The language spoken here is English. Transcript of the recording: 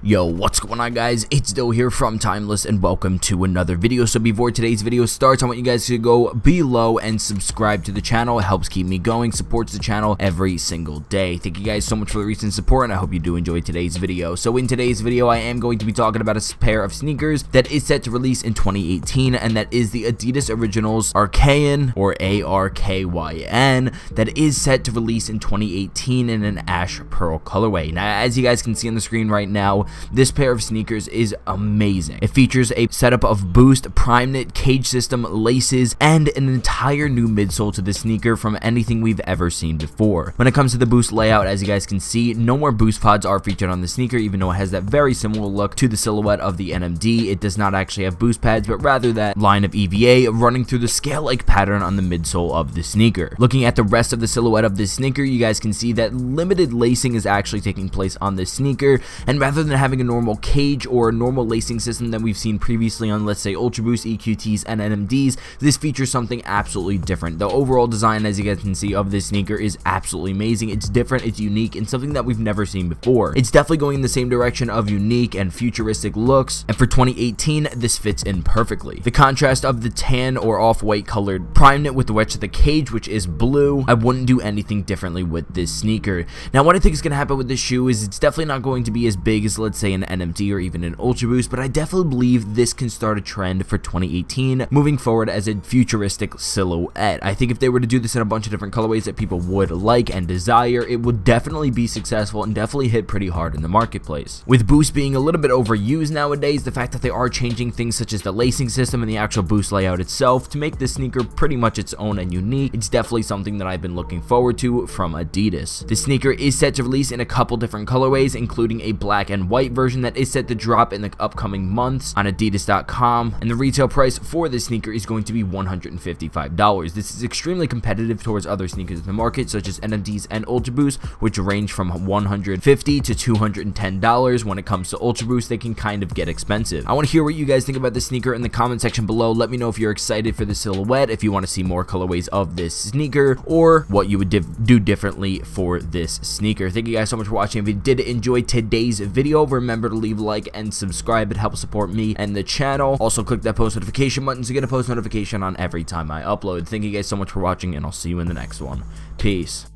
Yo, what's going on, guys? It's Dill here from Timeless, and welcome to another video. So before today's video starts, I want you guys to go below and subscribe to the channel. It helps keep me going, supports the channel every single day. Thank you guys so much for the recent support, and I hope you do enjoy today's video. So in today's video, I am going to be talking about a pair of sneakers that is set to release in 2018, and that is the Adidas Originals Arkayan, or ARKYN, that is set to release in 2018 in an ash pearl colorway. Now, as you guys can see on the screen right now, this pair of sneakers is amazing. It features a setup of Boost Primeknit cage system laces and an entire new midsole to the sneaker from anything we've ever seen before. When it comes to the Boost layout, as you guys can see, no more Boost pods are featured on the sneaker, even though it has that very similar look to the silhouette of the NMD. It does not actually have Boost pads, but rather that line of EVA running through the scale-like pattern on the midsole of the sneaker. Looking at the rest of the silhouette of this sneaker, you guys can see that limited lacing is actually taking place on this sneaker, and rather than having a normal cage or a normal lacing system that we've seen previously on, let's say, Ultra Boost, EQTs, and NMDs, this features something absolutely different. The overall design, as you guys can see, of this sneaker is absolutely amazing. It's different, it's unique, and something that we've never seen before. It's definitely going in the same direction of unique and futuristic looks, and for 2018, this fits in perfectly. The contrast of the tan or off-white colored Primeknit with the wedge of the cage, which is blue, I wouldn't do anything differently with this sneaker. Now, what I think is going to happen with this shoe is it's definitely not going to be as big as, let's say, an NMD or even an Ultra Boost, but I definitely believe this can start a trend for 2018 moving forward as a futuristic silhouette. I think if they were to do this in a bunch of different colorways that people would like and desire, it would definitely be successful and definitely hit pretty hard in the marketplace. With Boost being a little bit overused nowadays, the fact that they are changing things such as the lacing system and the actual Boost layout itself to make this sneaker pretty much its own and unique, it's definitely something that I've been looking forward to from Adidas. The sneaker is set to release in a couple different colorways, including a black and white version that is set to drop in the upcoming months on Adidas.com, and the retail price for this sneaker is going to be $155. This is extremely competitive towards other sneakers in the market, such as NMDs and Ultra Boost, which range from $150 to $210. When it comes to Ultra Boost, they can kind of get expensive. I want to hear what you guys think about this sneaker in the comment section below. Let me know if you're excited for the silhouette, if you want to see more colorways of this sneaker, or what you would do differently for this sneaker. Thank you guys so much for watching. If you did enjoy today's video, remember to leave a like and subscribe. It helps support me and the channel. Also, click that post notification button to get a post notification on every time I upload. Thank you guys so much for watching, and I'll see you in the next one. Peace.